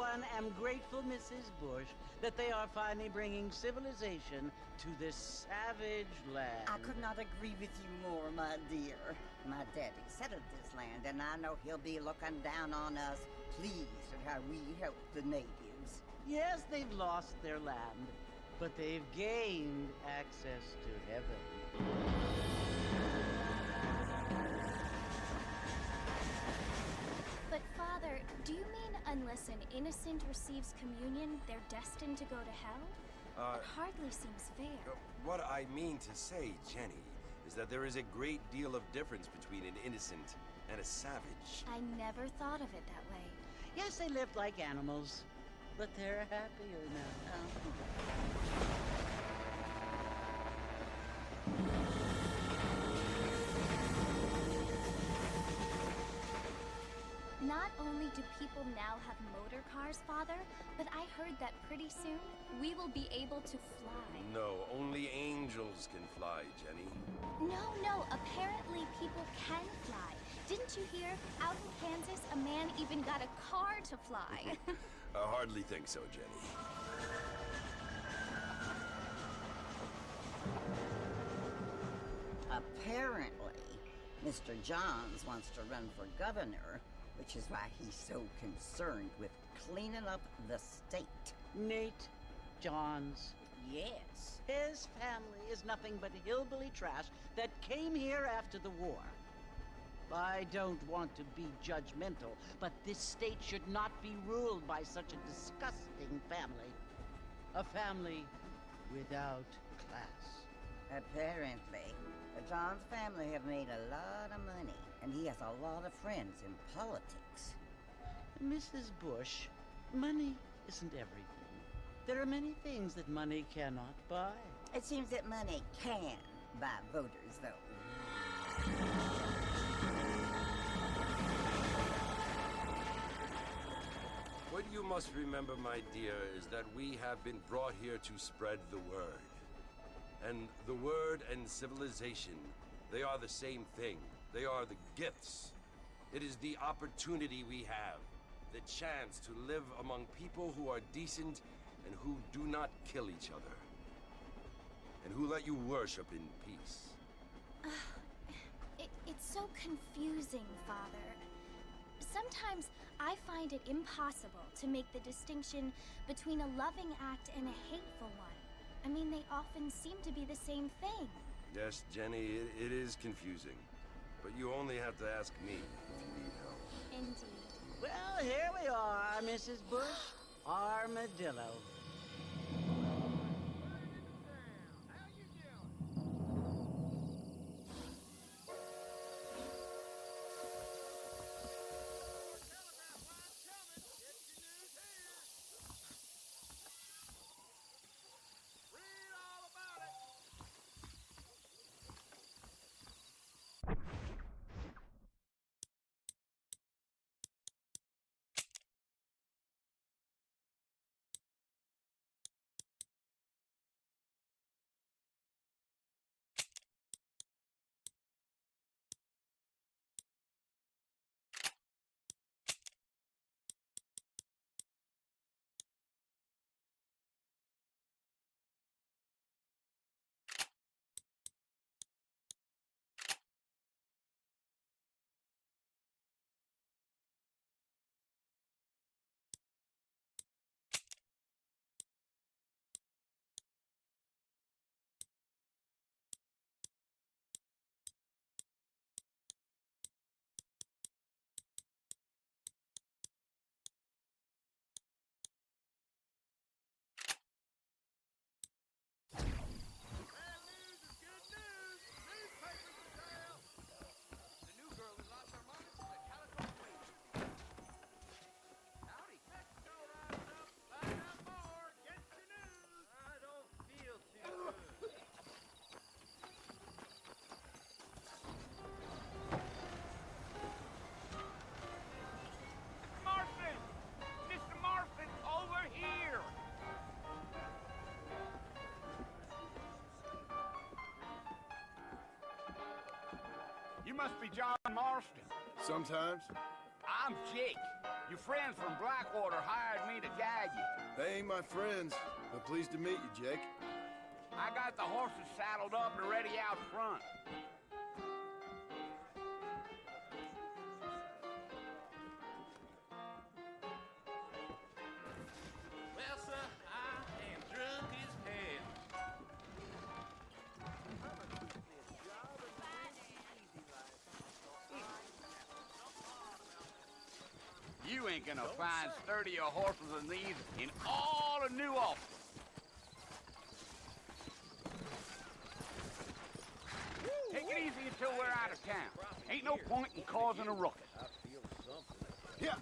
one, am grateful, Mrs. Bush, that they are finally bringing civilization to this savage land. I could not agree with you more, my dear. My daddy settled this land, and I know he'll be looking down on us, pleased at how we help the natives. Yes, they've lost their land, but they've gained access to heaven. But Father, do you mean unless an innocent receives communion, they're destined to go to hell? It hardly seems fair. What I mean to say, Jenny, is that there is a great deal of difference between an innocent and a savage. I never thought of it that way. Yes, they lived like animals, but they're happier now. Not only do people now have motor cars, Father, but I heard that pretty soon we will be able to fly. No, only angels can fly, Jenny. No, apparently people can fly. Didn't you hear? Out in Kansas, a man even got a car to fly. I hardly think so, Jenny. Apparently, Mr. Johns wants to run for governor, which is why he's so concerned with cleaning up the state. Nate Johns. Yes. His family is nothing but hillbilly trash that came here after the war. I don't want to be judgmental, but this state should not be ruled by such a disgusting family. A family without class. Apparently, the Johns family have made a lot of money, and he has a lot of friends in politics. Mrs. Bush, money isn't everything. There are many things that money cannot buy. It seems that money can buy voters, though. What you must remember, my dear, is that we have been brought here to spread the word. And the word and civilization, they are the same thing. They are the gifts. It is the opportunity we have, the chance to live among people who are decent and who do not kill each other, and who let you worship in peace. It's so confusing, Father. Sometimes I find it impossible to make the distinction between a loving act and a hateful one. I mean, they often seem to be the same thing. Yes, Jenny, it is confusing. But you only have to ask me if you need help. Indeed. Well, here we are, Mrs. Bush. Armadillo. You must be John Marston. Sometimes. I'm Jake. Your friends from Blackwater hired me to guide you. They ain't my friends, but pleased to meet you, Jake. I got the horses saddled up and ready out front. Well, sir, I am drunk as hell. You ain't gonna find sturdier horses than these in all of New Orleans. Take it easy until we're out of town. Ain't no point in causing a ruckus. Yeah.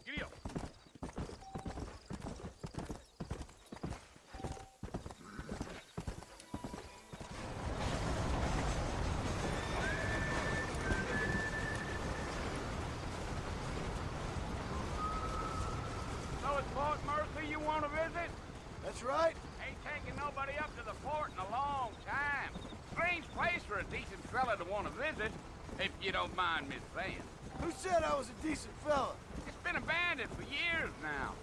Giddy up. So it's Fort Mercy you want to visit? That's right. Ain't taking nobody up to the fort in a long time. Strange place for a decent fella to want to visit, if you don't mind me saying. Who said I was a decent fella? It's been abandoned for years now.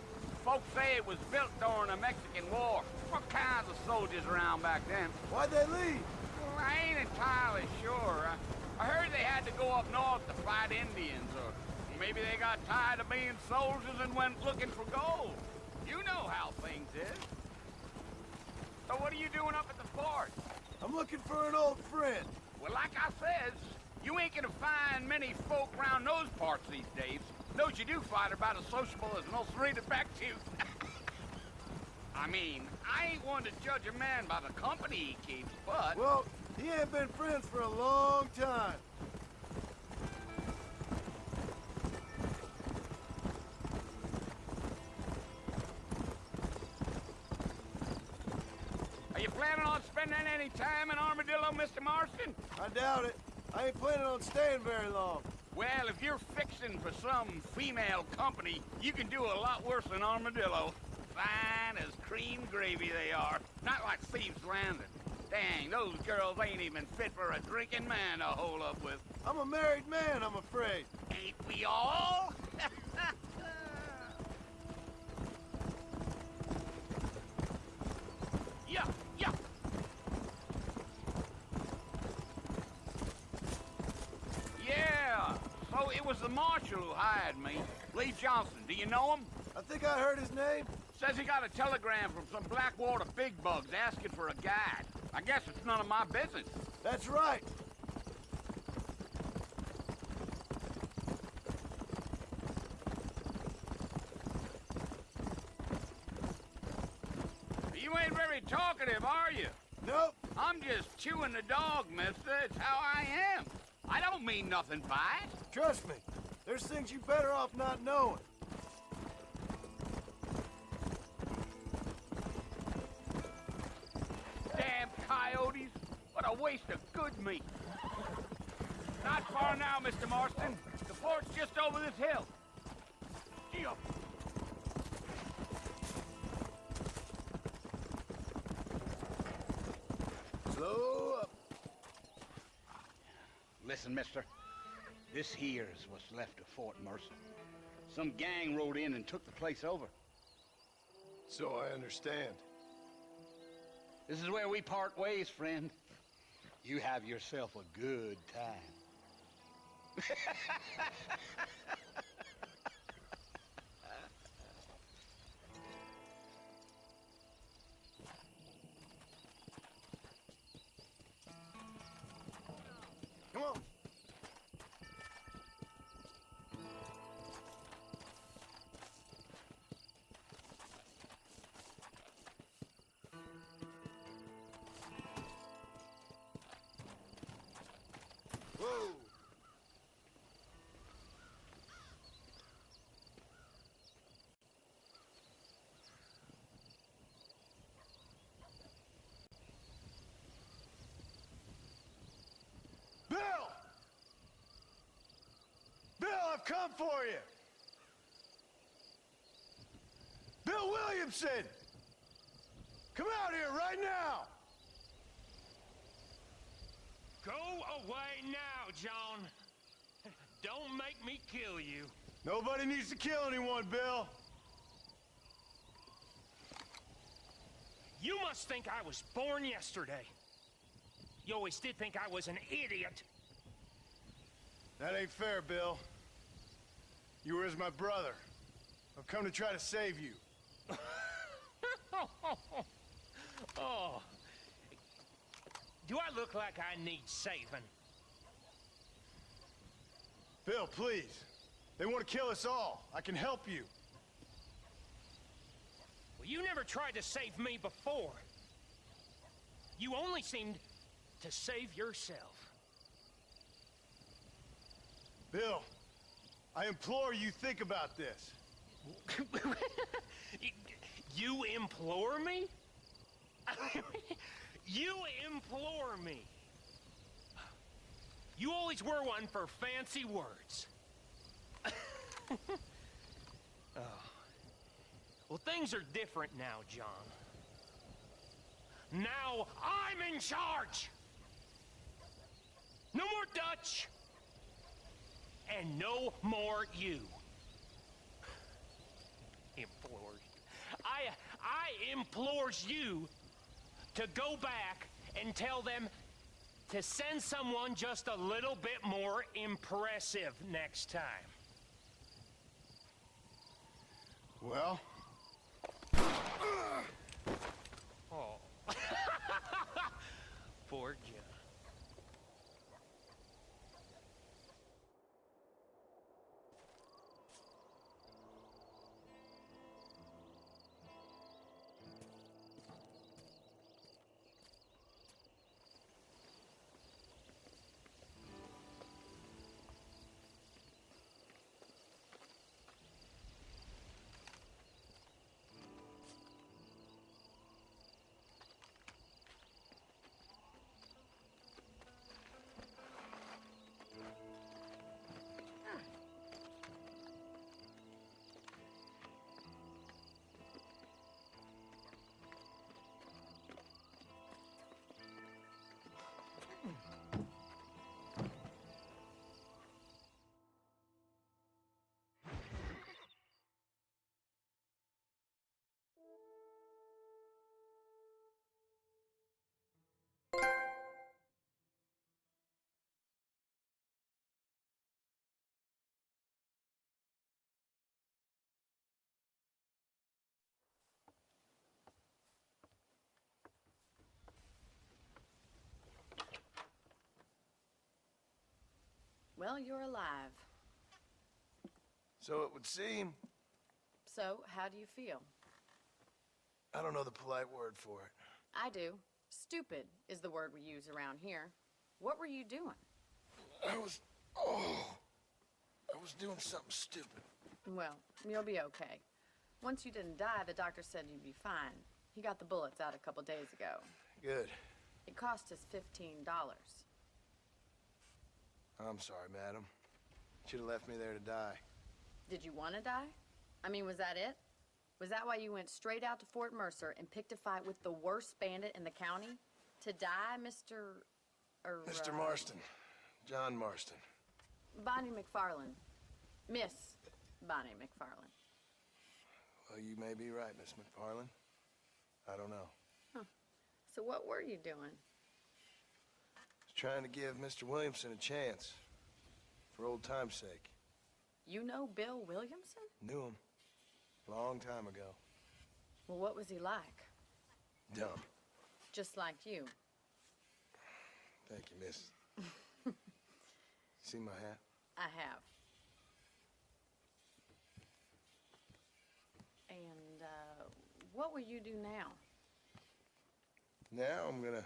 Folks say it was built during the Mexican War. What kinds of soldiers around back then? Why'd they leave? Well, I ain't entirely sure. I heard they had to go up north to fight Indians, or maybe they got tired of being soldiers and went looking for gold. You know how things is. So what are you doing up at the fort? I'm looking for an old friend. Well, like I said, you ain't gonna find many folk around those parts these days. Those you do find are about as sociable as an ulcerated back tooth. I mean, I ain't one to judge a man by the company he keeps, but... Well, he ain't been friends for a long time. Are you planning on spending any time in Armadillo, Mr. Marston? I doubt it. I ain't planning on staying very long. Well, if you're fixing for some female company, you can do a lot worse than Armadillo. Fine as cream gravy they are. Not like Thieves' Landing. Dang, those girls ain't even fit for a drinking man to hole up with. I'm a married man, I'm afraid. Ain't we all? Yeah, yeah. Yeah, so it was the marshal who hired me. Lee Johnson, do you know him? I think I heard his name. Says he got a telegram from some Blackwater big bugs asking for a guide. I guess it's none of my business. That's right. You ain't very talkative, are you? Nope. I'm just chewing the dog, mister. It's how I am. I don't mean nothing by it. Trust me. There's things you better off not knowing. Damn coyotes. What a waste of good meat. Not far now, Mr. Marston. The fort's just over this hill. Gee up. Slow up. Listen, mister. This here's what's left of Fort Mercy. Some gang rode in and took the place over. So I understand. This is where we part ways, friend. You have yourself a good time. Come on. Whoa. Bill! Bill, I've come for you! Bill Williamson! Come out here right now! Go make me kill you. Nobody needs to kill anyone, Bill. You must think I was born yesterday. You always did think I was an idiot. That ain't fair, Bill. You were as my brother. I've come to try to save you. Oh. Do I look like I need saving? Bill, please. They want to kill us all. I can help you. Well, you never tried to save me before. You only seemed to save yourself. Bill, I implore you think about this. You implore me? You implore me. You always were one for fancy words. Oh. Well, things are different now, John. Now I'm in charge. No more Dutch. And no more you. Implores. I implores you to go back and tell them to send someone just a little bit more impressive next time. Well? Oh. Poor John. Well, you're alive. So it would seem. So, how do you feel? I don't know the polite word for it. I do. Stupid is the word we use around here. What were you doing? I was doing something stupid. Well, you'll be okay. Once you didn't die, the doctor said you'd be fine. He got the bullets out a couple days ago. Good. It cost us $15. I'm sorry, madam. Should have left me there to die. Did you want to die? I mean, was that it? Was that why you went straight out to Fort Mercer and picked a fight with the worst bandit in the county? To die, Mr. Mr. Marston. John Marston. Bonnie McFarland. Miss Bonnie McFarland. Well, you may be right, Miss McFarland. I don't know. Huh. So what were you doing? Trying to give Mr. Williamson a chance. For old time's sake. You know Bill Williamson? Knew him. Long time ago. Well, what was he like? Dumb. Just like you. Thank you, miss. See my hat? I have. And, what will you do now? Now I'm gonna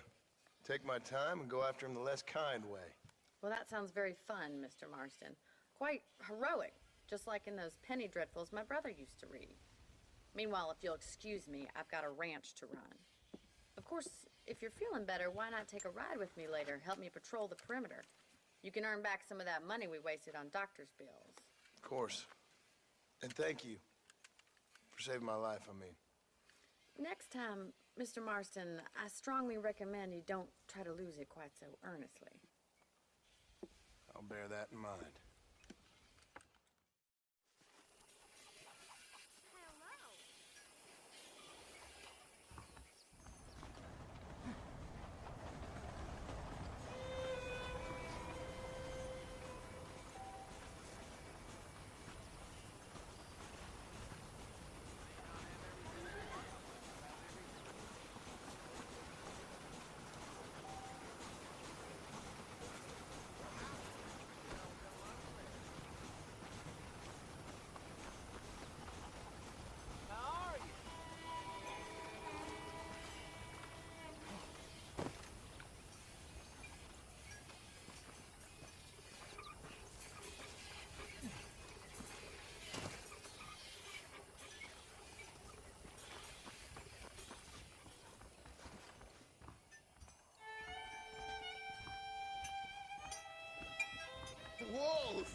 take my time and go after him the less kind way. Well, that sounds very fun, Mr. Marston. Quite heroic, just like in those penny dreadfuls my brother used to read. Meanwhile, if you'll excuse me, I've got a ranch to run. Of course, if you're feeling better, why not take a ride with me later, help me patrol the perimeter? You can earn back some of that money we wasted on doctor's bills. Of course. And thank you for saving my life, I mean. Next time, Mr. Marston, I strongly recommend you don't try to lose it quite so earnestly. I'll bear that in mind.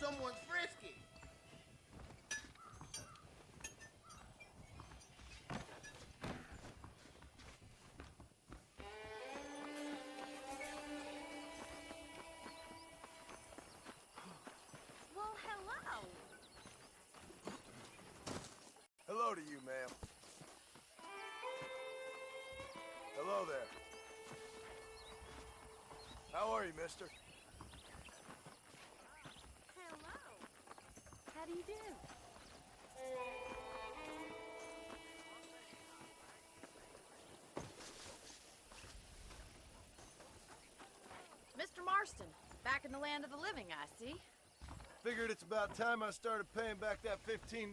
someone's frisky. Well, hello. Hello to you, ma'am. Hello there. How are you, mister? Hello. How do you do? Mr. Marston, back in the land of the living, I see. Figured it's about time I started paying back that $15.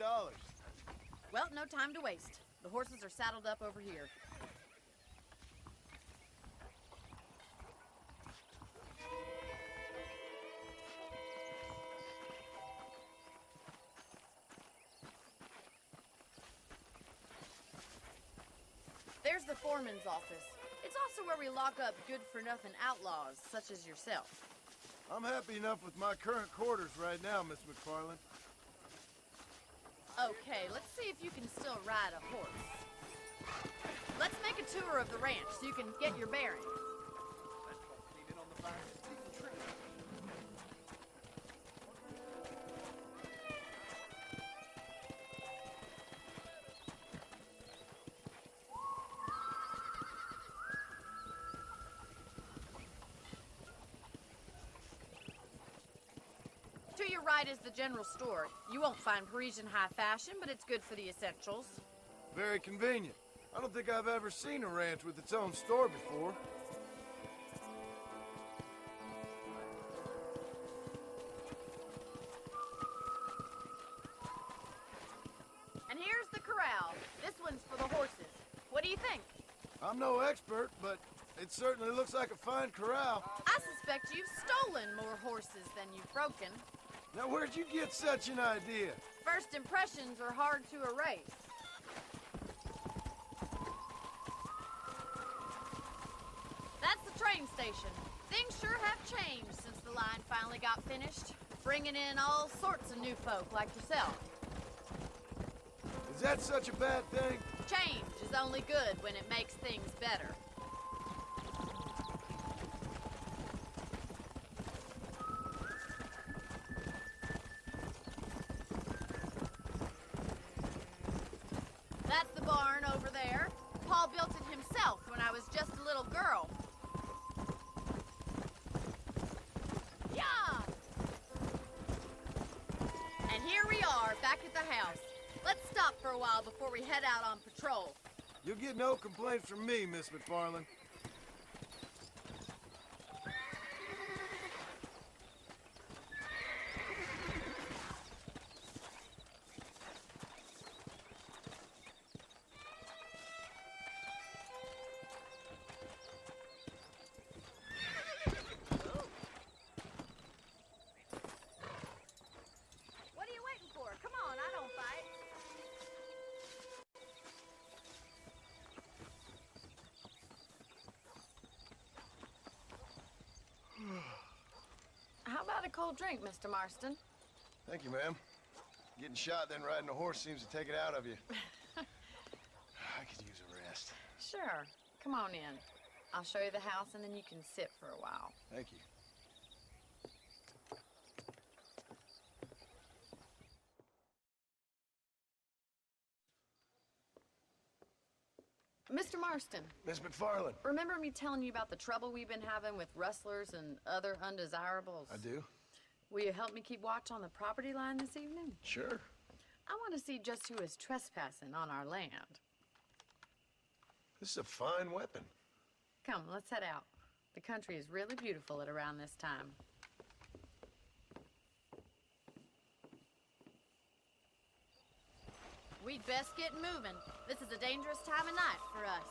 Well, no time to waste. The horses are saddled up over here. There's the foreman's office. It's also where we lock up good-for-nothing outlaws, such as yourself. I'm happy enough with my current quarters right now, Miss McFarland. Okay, let's see if you can still ride a horse. Let's make a tour of the ranch so you can get your bearings. To your right is the general store. You won't find Parisian high fashion, but it's good for the essentials. Very convenient. I don't think I've ever seen a ranch with its own store before. And here's the corral. This one's for the horses. What do you think? I'm no expert, but it certainly looks like a fine corral. I suspect you've stolen more horses than you've broken. Now, where'd you get such an idea? First impressions are hard to erase. That's the train station. Things sure have changed since the line finally got finished, bringing in all sorts of new folk like yourself. Is that such a bad thing? Change is only good when it makes things better. That's the barn over there. Paul built it himself when I was just a little girl. Yeah! And here we are, back at the house. Let's stop for a while before we head out on patrol. You'll get no complaints from me, Miss McFarland. What are you waiting for? Come on, I don't fight. How about a cold drink, Mr. Marston? Thank you, ma'am. Getting shot, then riding a horse seems to take it out of you. I could use a rest. Sure. Come on in. I'll show you the house, and then you can sit for a while. Thank you. Mr. Marston, Miss McFarland. remember me telling you about the trouble we've been having with rustlers and other undesirables? I do? Will you help me keep watch on the property line this evening? Sure. I want to see just who is trespassing on our land. This is a fine weapon. Come, let's head out. The country is really beautiful at around this time. We'd best get moving. This is a dangerous time of night for us.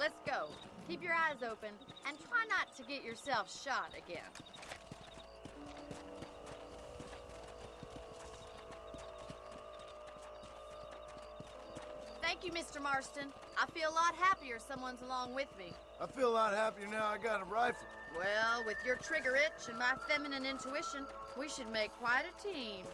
Let's go. Keep your eyes open and try not to get yourself shot again. Thank you, Mr. Marston. I feel a lot happier someone's along with me. I feel a lot happier now I got a rifle. Well, with your trigger itch and my feminine intuition, we should make quite a team.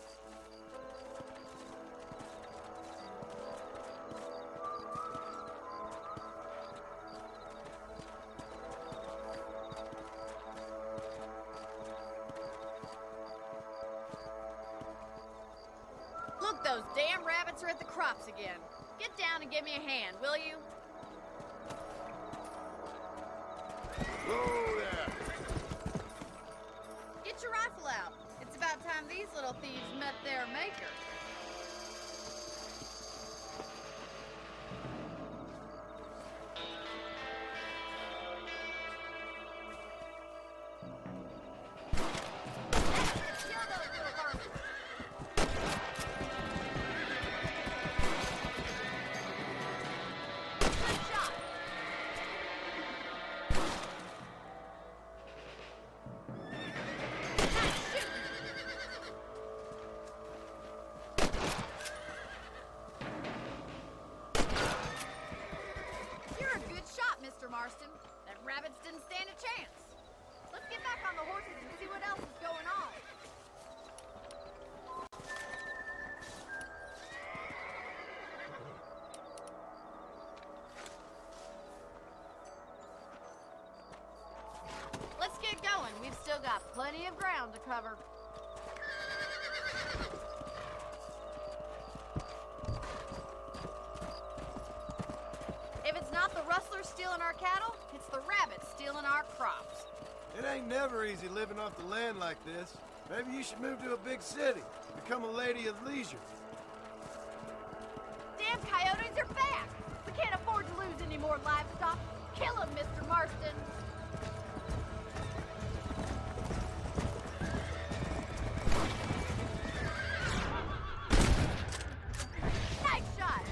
Look, those damn rabbits are at the crops again. Get down and give me a hand, will you? Whoa there! Get your rifle out. It's about time these little thieves met their maker. Mr. Marston. That rabbits didn't stand a chance. Let's get back on the horses and see what else is going on. Let's get going. We've still got plenty of ground to cover. If it's not the rustlers stealing our cattle, it's the rabbits stealing our crops. It ain't never easy living off the land like this. Maybe you should move to a big city. Become a lady of leisure. Damn coyotes are back! We can't afford to lose any more livestock. Kill them, Mr. Marston! Nice shot!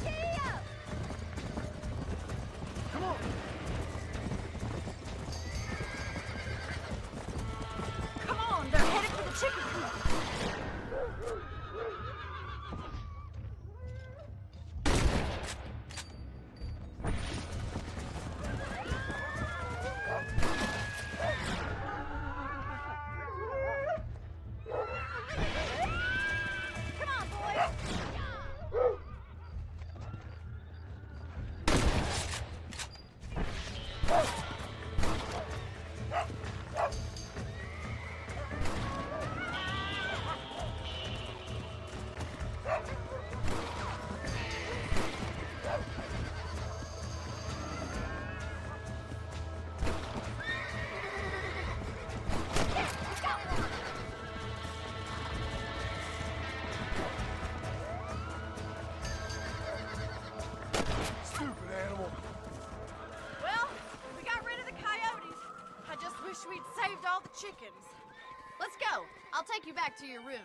Yeah! Come on! Come on, they're headed for the chicken coop. Come on, boys. Stupid animal. Well, we got rid of the coyotes. I just wish we'd saved all the chickens. Let's go. I'll take you back to your room.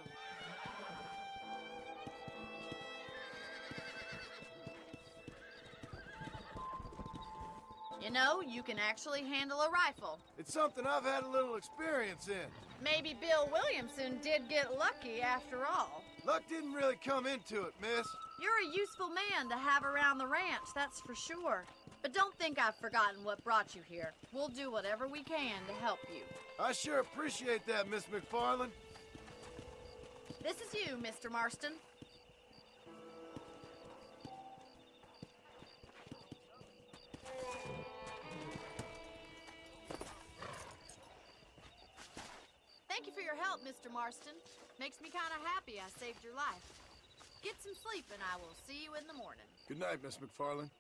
You know, you can actually handle a rifle. It's something I've had a little experience in. Maybe Bill Williamson did get lucky after all. Luck didn't really come into it, miss. You're a useful man to have around the ranch, that's for sure. But don't think I've forgotten what brought you here. We'll do whatever we can to help you. I sure appreciate that, Miss McFarland. This is you, Mr. Marston. Thank you for your help, Mr. Marston. Makes me kind of happy I saved your life. Get some sleep and I will see you in the morning. Good night, Miss McFarland.